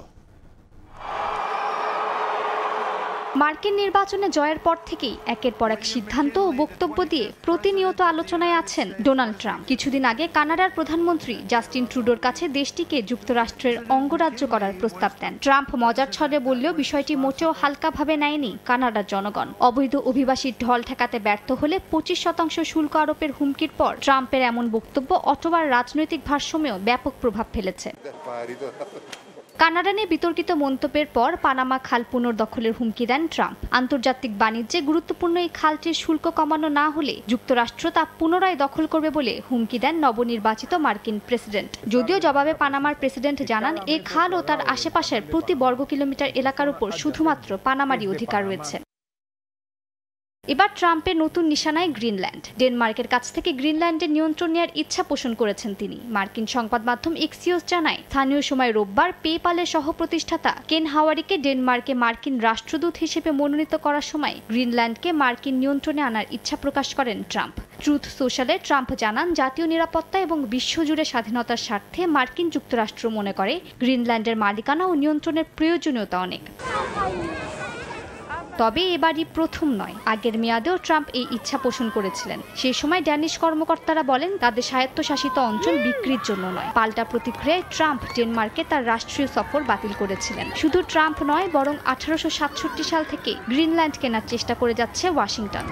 মার্কিন নির্বাচনে জয়ের পর থেকেই একের পর এক সিদ্ধান্ত ও বক্তব্য দিয়ে প্রতিনিয়ত আলোচনায় আছেন ডোনাল্ড ট্রাম্প। কিছুদিন আগে কানাডার প্রধানমন্ত্রী জাস্টিন ট্রুডোর কাছে দেশটিকে যুক্তরাষ্ট্রের অঙ্গরাজ্য করার প্রস্তাব দেন। ট্রাম্প মজার ছলে বললেও বিষয়টি মোটেও হালকাভাবে নেয়নি কানাডার জনগণ। অবৈধ অভিবাসীর ঢল ঠেকাতে ব্যর্থ হলে 25% শুল্ক আরোপের হুমকির পর ট্রাম্পের এমন বক্তব্য অটোয়ার রাজনৈতিক ভারসাম্যেও ব্যাপক প্রভাব ফেলেছে। কানাডা নিয়ে বিতর্কিত মন্তব্যের পর পানামা খাল পুনর্দখলের হুমকি দেন ট্রাম্প। আন্তর্জাতিক বাণিজ্যে গুরুত্বপূর্ণ এই খালটির শুল্ক কমানো না হলে যুক্তরাষ্ট্র তা পুনরায় দখল করবে বলে হুমকি দেন নবনির্বাচিত মার্কিন প্রেসিডেন্ট। যদিও জবাবে পানামার প্রেসিডেন্ট জানান এই খাল ও তার আশেপাশের প্রতি বর্গ কিলোমিটার এলাকার উপর শুধুমাত্র পানামারই অধিকার রয়েছে। এবার ট্রাম্পের নতুন নিশানায় গ্রিনল্যান্ড। ডেনমার্কের কাছ থেকে গ্রিনল্যান্ডের নিয়ন্ত্রণ নেওয়ার ইচ্ছা পোষণ করেছেন তিনি। মার্কিন সংবাদ মাধ্যম এক্সিওস জানায়, স্থানীয় সময় রোববার পেপ্যালের সহ প্রতিষ্ঠাতা কেন হাওয়ারিকে ডেনমার্কে মার্কিন রাষ্ট্রদূত হিসেবে মনোনীত করার সময় গ্রিনল্যান্ডকে মার্কিন নিয়ন্ত্রণে আনার ইচ্ছা প্রকাশ করেন ট্রাম্প। ট্রুথ সোশ্যালে ট্রাম্প জানান, জাতীয় নিরাপত্তা এবং বিশ্বজুড়ে স্বাধীনতার স্বার্থে মার্কিন যুক্তরাষ্ট্র মনে করে গ্রিনল্যান্ডের মালিকানা ও নিয়ন্ত্রণের প্রয়োজনীয়তা অনেক। তবে এবারই প্রথম নয়, আগের মেয়াদেও ট্রাম্প এই ইচ্ছা পোষণ করেছিলেন। সেই সময় ড্যানিশ কর্মকর্তারা বলেন তাদের স্বায়ত্তশাসিত অঞ্চল বিক্রির জন্য নয়। পাল্টা প্রতিক্রিয়ায় ট্রাম্প ডেনমার্কে তার রাষ্ট্রীয় সফর বাতিল করেছিলেন। শুধু ট্রাম্প নয়, বরং 1867 সাল থেকে গ্রিনল্যান্ড কেনার চেষ্টা করে যাচ্ছে ওয়াশিংটন।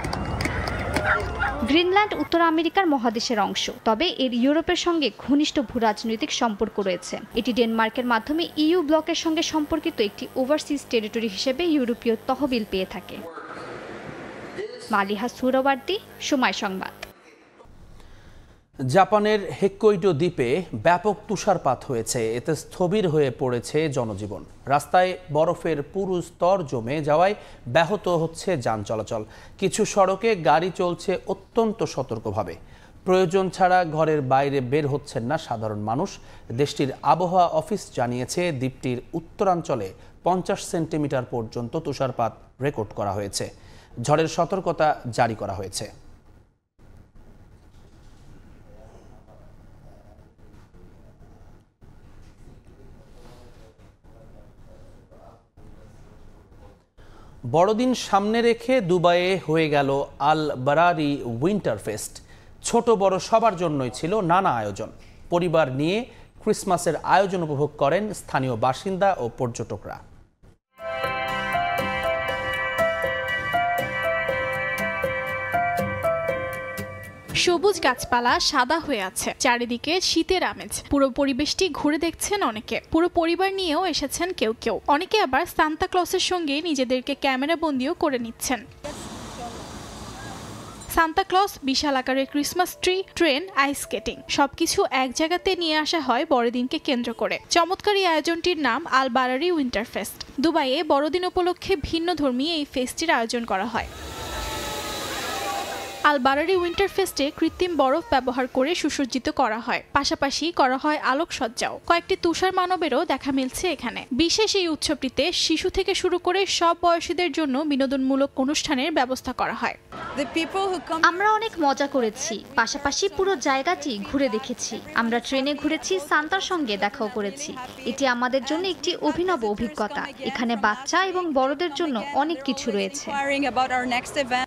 গ্রিনল্যান্ড উত্তর আমেরিকার মহাদেশের অংশ, তবে এর ইউরোপের সঙ্গে ঘনিষ্ঠ ভূরাজনৈতিক সম্পর্ক রয়েছে। এটি ডেনমার্কের মাধ্যমে ইইউ ব্লকের সঙ্গে সম্পর্কিত একটি ওভারসিজ টেরিটরি হিসেবে ইউরোপীয় তহবিল পেয়ে থাকে। মালিহা সুহরাওয়ার্দী, সময় সংবাদ। জাপানের হোক্কাইডো দ্বীপে ব্যাপক তুষারপাত হয়েছে। এতে স্থবির হয়ে পড়েছে জনজীবন। রাস্তায় বরফের পুরু স্তর জমে যাওয়ায় ব্যাহত হচ্ছে যান চলাচল। কিছু সড়কে গাড়ি চলছে অত্যন্ত সতর্কভাবে। প্রয়োজন ছাড়া ঘরের বাইরে বের হচ্ছেন না সাধারণ মানুষ। দেশটির আবহাওয়া অফিস জানিয়েছে, দ্বীপটির উত্তরাঞ্চলে 50 সেন্টিমিটার পর্যন্ত তুষারপাত রেকর্ড করা হয়েছে। ঝড়ের সতর্কতা জারি করা হয়েছে। বড়দিন সামনে রেখে দুবাইয়ে হয়ে গেল আল বারারি উইন্টার ফেস্ট। ছোট বড় সবার জন্যই ছিল নানা আয়োজন। পরিবার নিয়ে ক্রিসমাসের আয়োজন উপভোগ করেন স্থানীয় বাসিন্দা ও পর্যটকরা। সবুজ গাছপালা সাদা হয়ে আছে, চারিদিকে শীতের আমেজ। পুরো পরিবেশটি ঘুরে দেখছেন অনেকে। পুরো পরিবার নিয়েও এসেছেন কেউ কেউ। অনেকে আবার সান্তা ক্লসের সঙ্গে নিজেদেরকে ক্যামেরা বন্দিও করে নিচ্ছেন। সান্তা ক্লস, বিশাল আকারের Christmas tree, train, ice skating সবকিছু এক জায়গাতে নিয়ে আসা হয় বড়দিনকে কেন্দ্র করে। চমৎকার এই আয়োজনটির নাম আল বারারি উইন্টার ফেস্ট। দুবাইয়ে বড়দিন উপলক্ষে ভিন্ন ধর্মী এই ফেস্টটির আয়োজন করা হয়। আল বারারি উইন্টার ফেস্টে কৃত্রিম বরফ ব্যবহার করে সুসজ্জিত করা হয়, পাশাপাশি করা হয় আলোকসজ্জাও। কয়েকটি তুষার মানবেরও দেখা মিলছে এখানে। বিশেষ এই উৎসবটিতে শিশু থেকে শুরু করে সব বয়সীদের জন্য বিনোদনমূলক অনুষ্ঠানের ব্যবস্থা করা হয়। আমরা অনেক মজা করেছি, পাশাপাশি পুরো জায়গাটি ঘুরে দেখেছি। আমরা ট্রেনে ঘুরেছি, সান্তার সঙ্গে দেখাও করেছি। এটি আমাদের জন্য একটি অভিনব অভিজ্ঞতা। এখানে বাচ্চা এবং বড়দের জন্য অনেক কিছু রয়েছে।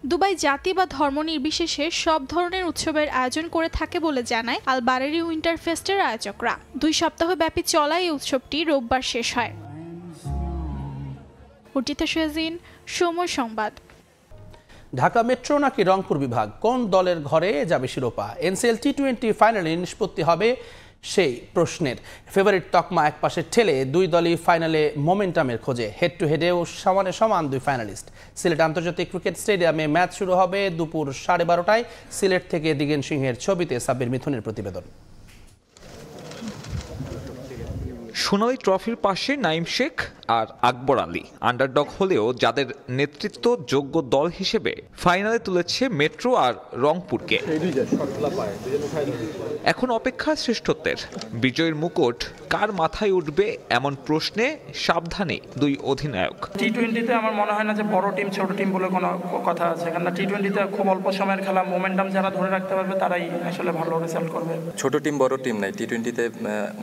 দুবাই জাতি বা ধর্ম নির্বিশেষে সব ধরনের উৎসবের আয়োজন করে থাকে বলে জানায় আল বারারি উইন্টার ফেস্টের আয়োজকরা। 2 সপ্তাহ ব্যাপী চলা এই উৎসবটি রোববার শেষ হয়। উর্জিতা শাহজিন, সময় সংবাদ। ঢাকা মেট্রো নাকি রংপুর বিভাগ, কোন দলের ঘরে যাবে শিরোপা? এনসিএল টি20 ফাইনালে নিষ্পত্তি হবে সেই প্রশ্নের। ফেভারিট তকমা একপাশে ঠেলে দুই দলই ফাইনালে মোমেন্টামের খোঁজে। হেড টু হেডেও সমানে সমান দুই ফাইনালিস্ট। সিলেট আন্তর্জাতিক ক্রিকেট স্টেডিয়ামে ম্যাচ শুরু হবে দুপুর 12:30টায়। সিলেট থেকে দিগেন সিংহের ছবিতে সাব্বির মিথুনের প্রতিবেদন। সোনালী ট্রফির পাশে নাইম শেখ আর আকবর আলী আন্ডারডগ হলেও যাদের নেতৃত্ব যোগ্য দল হিসেবে ফাইনালে তুলেছে মেট্রো আর রংপুরকে। এখন অপেক্ষা শ্রেষ্ঠত্বের। বিজয়ের মুকুট কার মাথায় উঠবে এমন প্রশ্নে সাবধানে দুই অধিনায়ক। টি20তে আমার মনে হয় না যে বড় টিম ছোট টিম বলে কোনো কথা আছে, কারণ টি20তে খুব অল্প সময়ের খেলা, মোমেন্টাম যারা ধরে রাখতে পারবে তারাই আসলে ভালো রেজাল্ট করবে। ছোট টিম বড় টিম নাই, টি20তে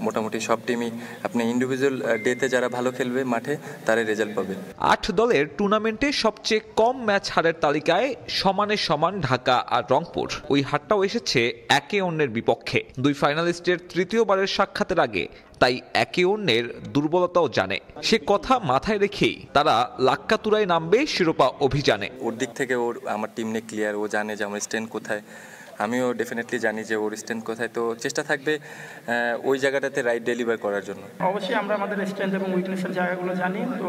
মোটামুটি সব টিমই আপনি ইন্ডিভিজুয়াল ডেতে যারা ভালো খেলবে মাঠে তারাই রেজাল্ট পাবে। 8 দলের টুর্নামেন্টে সবচেয়ে কম ম্যাচ হারের তালিকায় সমানে সমান ঢাকা আর রংপুর। ওই হারটাও এসেছে একে অন্যের বিপক্ষে। দুই ফাইনালিস্টের তৃতীয়বারের সাক্ষাতের আগে তাই একে অন্যের দুর্বলতাও জানে। সে কথা মাথায় রেখেই তারা লাক্কাতুরায় নামবে শিরোপা অভিযানে। ওর দিক থেকে আমার টিম নিয়ে ক্লিয়ার, ও জানে যে আমার স্ট্রেন্থ কোথায়। আমিও ডেফিনেটলি জানি যে ওর স্ট্রেংথ কোথায়, তো চেষ্টা থাকবে ওই জায়গাটাতে রাইট ডেলিভার করার জন্য। অবশ্যই আমরা আমাদের স্ট্রেংথ এবং উইকনেসের জায়গাগুলো জানি, তো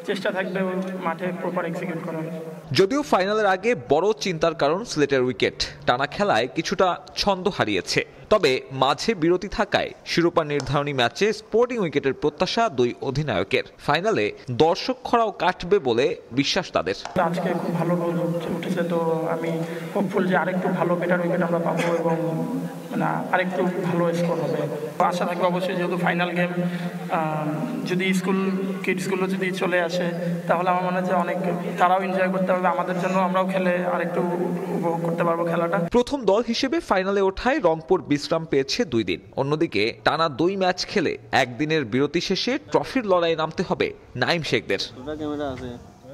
চেষ্টা থাকবে ওই মাঠে প্রপার এক্সিকিউট করার। যদিও ফাইনালের আগে বড় চিন্তার কারণ সিলেটের উইকেট টানা খেলায় কিছুটা ছন্দ হারিয়েছে, তবে মাঝে বিরতি থাকায় শিরোপা নির্ধারণী ম্যাচে স্পোর্টিং উইকেটের প্রত্যাশা দুই অধিনায়কের। ফাইনালে দর্শক খরাও কাটবে বলে বিশ্বাস তাদের। আজকে খুব ভালো গোল উঠেছে, তো আমি হোপফুল যে আরেকটু ভালো বেটার উইকেট আমরা পাবো এবং মানে আরেকটু ভালো স্কোর হবে। আশা থাকবে অবশ্যই, যেহেতু ফাইনাল গেম, যদি কিডসগুলো যদি চলে আসে তাহলে আমার মনে হয় যে অনেক তারাও এনজয় করতে পারবে, আমাদের জন্য আমরাও খেলে আরেকটু উপভোগ করতে পারবো খেলাটা। প্রথম দল হিসেবে ফাইনালে ওঠায় রংপুর বিশ্রাম পেয়েছে 2 দিন। অন্যদিকে টানা 2 ম্যাচ খেলে একদিনের বিরতি শেষে ট্রফির লড়াইয়ে নামতে হবে নাইম শেখদের।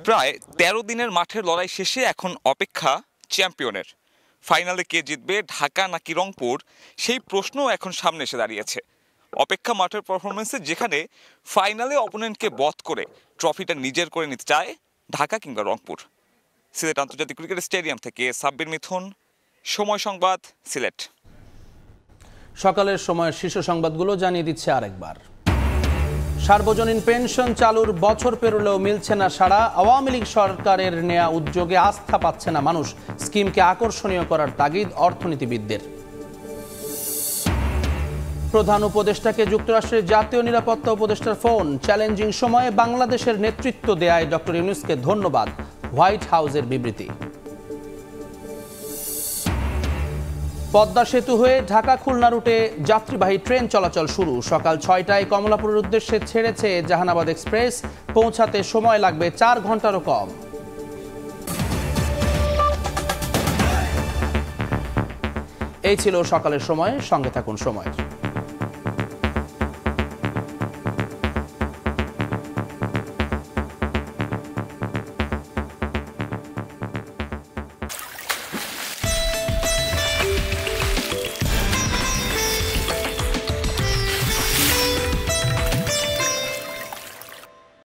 প্রায় 13 দিনের মাঠের লড়াই শেষে এখন অপেক্ষা চ্যাম্পিয়নের। ফাইনালে কে জিতবে, ঢাকা নাকি রংপুর, সেই প্রশ্ন এখন সামনে এসে দাঁড়িয়েছে। অপেক্ষা মাঠের পারফরমেন্সে, যেখানে ফাইনালে অপোনেন্টকে বধ করে ট্রফিটা নিজের করে নিতে চায় ঢাকা কিংবা রংপুর। সিলেট আন্তর্জাতিক ক্রিকেট স্টেডিয়াম থেকে সাব্বির মিথুন, সময় সংবাদ, সিলেট। সকালের সময়ের শীর্ষ সংবাদগুলো জানিয়ে দিচ্ছে আরেকবার। সার্বজনীন পেনশন চালুর বছর পেরোলেও মিলছে না সাড়া। আওয়ামী লীগ সরকারের নেয়া উদ্যোগে আস্থা পাচ্ছে না মানুষ। স্কিমকে আকর্ষণীয় করার তাগিদ অর্থনীতিবিদদের। প্রধান উপদেষ্টাকে যুক্তরাষ্ট্রের জাতীয় নিরাপত্তা উপদেষ্টার ফোন। চ্যালেঞ্জিং সময়ে বাংলাদেশের নেতৃত্ব দেয়ায় ডক্টর ইউনূসকে ধন্যবাদ, হোয়াইট হাউসের বিবৃতি। পদ্মা সেতু হয়ে ঢাকা খুলনা রুটে যাত্রীবাহী ট্রেন চলাচল শুরু। সকাল 6টায় কমলাপুরের উদ্দেশ্যে ছেড়েছে জাহানাবাদ এক্সপ্রেস। পৌঁছাতে সময় লাগবে 4 ঘন্টারও কম। এই ছিল সকালের সময়। সঙ্গে থাকুন সময়।